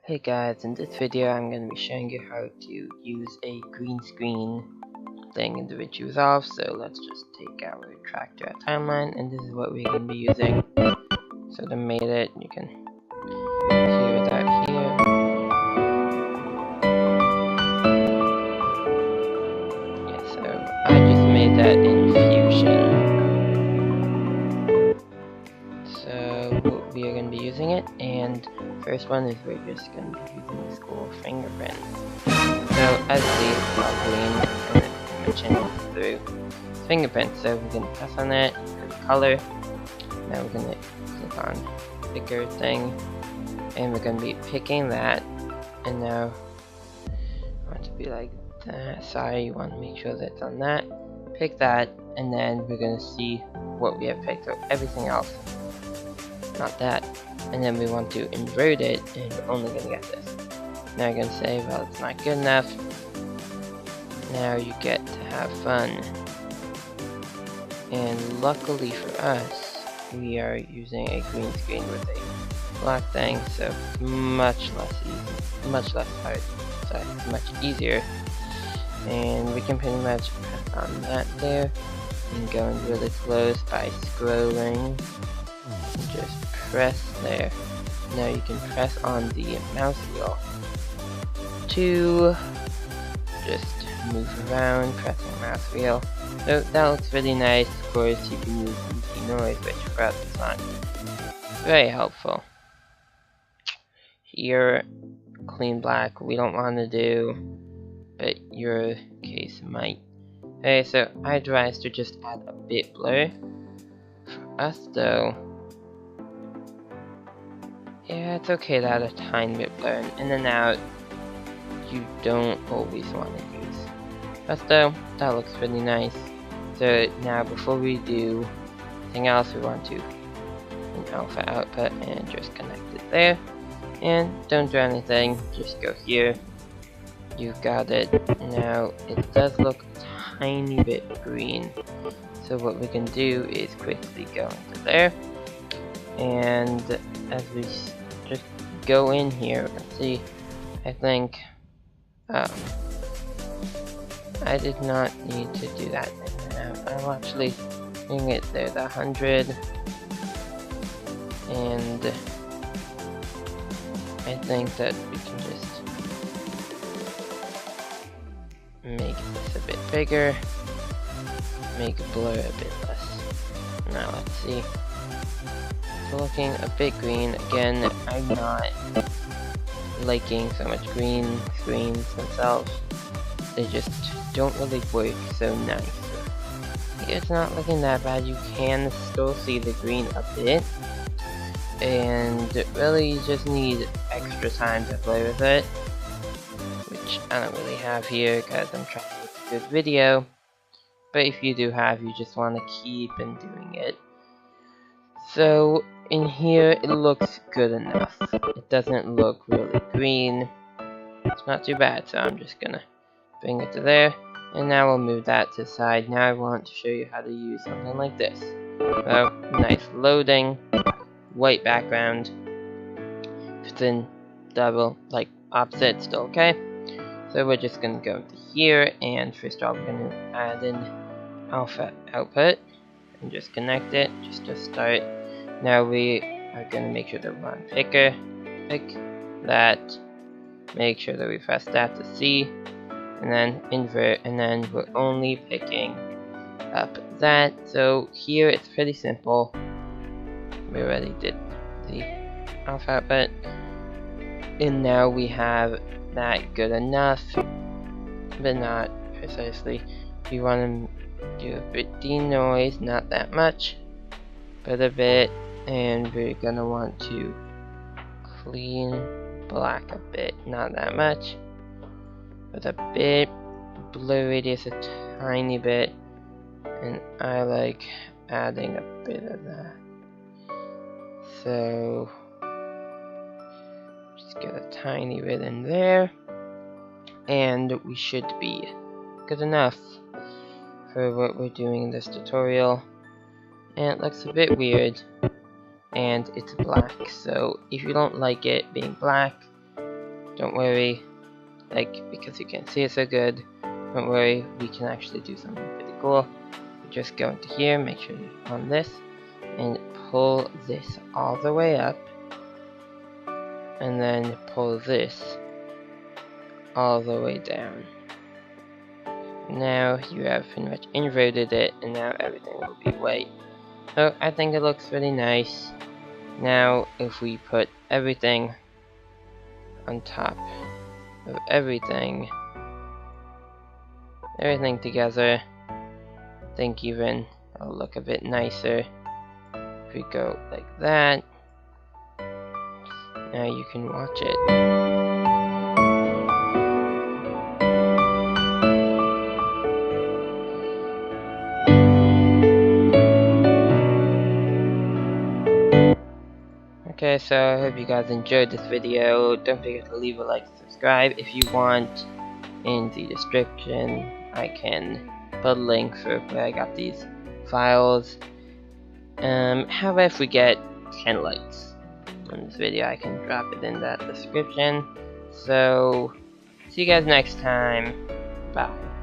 Hey guys, in this video I'm going to be showing you how to use a green screen thing in Davinci Resolve. So let's just take our tractor timeline, and this is what we're going to be using. So I made it, you can hear that here. Yeah, so I just made that in Fusion. So we are going to be using it, and first one is we're just going to be using this cool fingerprint. So as the green, and it changes through fingerprint. So we're going to press on it, color. Now we're going to click on bigger thing, and we're going to be picking that. And now I want to be like that. Sorry, you want to make sure that's on that. Pick that, and then we're going to see what we have picked. So everything else, not that. And then we want to invert it, and we're only going to get this. Now you're going to say, well, it's not good enough. Now you get to have fun. And luckily for us, we are using a green screen with a black thing, so it's much less easy, much less hard, so it's much easier. And we can pretty much press on that there, and going really close by scrolling, and just press there. Now you can press on the mouse wheel to just move around, pressing mouse wheel. So that looks really nice. Of course, you can use easy noise, which for us is not very helpful. Here, clean black, we don't want to do, but your case might. Okay, so I advise to just add a bit blur. For us though, yeah, it's okay to add a tiny bit blur, in and out. You don't always want to use. But though, that looks really nice. So now before we do anything else, we want to an alpha output and just connect it there. And don't do anything, just go here. You've got it. Now it does look a tiny bit green. So what we can do is quickly go into there. And as we just go in here, let's see, I think I did not need to do that. I'm actually doing it there, the 100, and I think that we can just make this a bit bigger, make blur a bit less. Now let's see. It's looking a bit green. Again, I'm not liking so much green screens themselves. They just don't really work so nice. It's not looking that bad. You can still see the green a bit, and really you just need extra time to play with it, which I don't really have here because I'm trying to make a good video. But if you do have, you just want to keep on doing it. So in here it looks good enough. It doesn't look really green. It's not too bad, so I'm just gonna bring it to there. And now we'll move that to the side. Now I want to show you how to use something like this. So, nice loading, white background. If it's in double, like opposite, still okay. So we're just gonna go to here, and first of all we're gonna add in alpha output and just connect it just to start. Now we are gonna make sure that we're on picker, pick that, make sure that we press that to C, and then invert, and then we're only picking up that. So here it's pretty simple. We already did the alpha output, and now we have that good enough, but not precisely. We want to do a bit denoise, not that much, but a bit, and we're gonna want to clean black a bit, not that much, but a bit, blur radius a tiny bit, and I like adding a bit of that. So just get a tiny bit in there, and we should be good enough for what we're doing in this tutorial. And it looks a bit weird, and it's black, so if you don't like it being black, don't worry, because you can't see it so good, don't worry, we can actually do something pretty cool. We just go into here, make sure you're on this, and pull this all the way up, and then pull this all the way down. Now you have pretty much inverted it, and now everything will be white. So I think it looks really nice. Now if we put everything on top of everything together, I think even it'll look a bit nicer. If we go like that, now you can watch it. Okay, so I hope you guys enjoyed this video. Don't forget to leave a like and subscribe. If you want, in the description I can put a link for where I got these files. However, if we get 10 likes on this video, I can drop it in that description. So see you guys next time. Bye.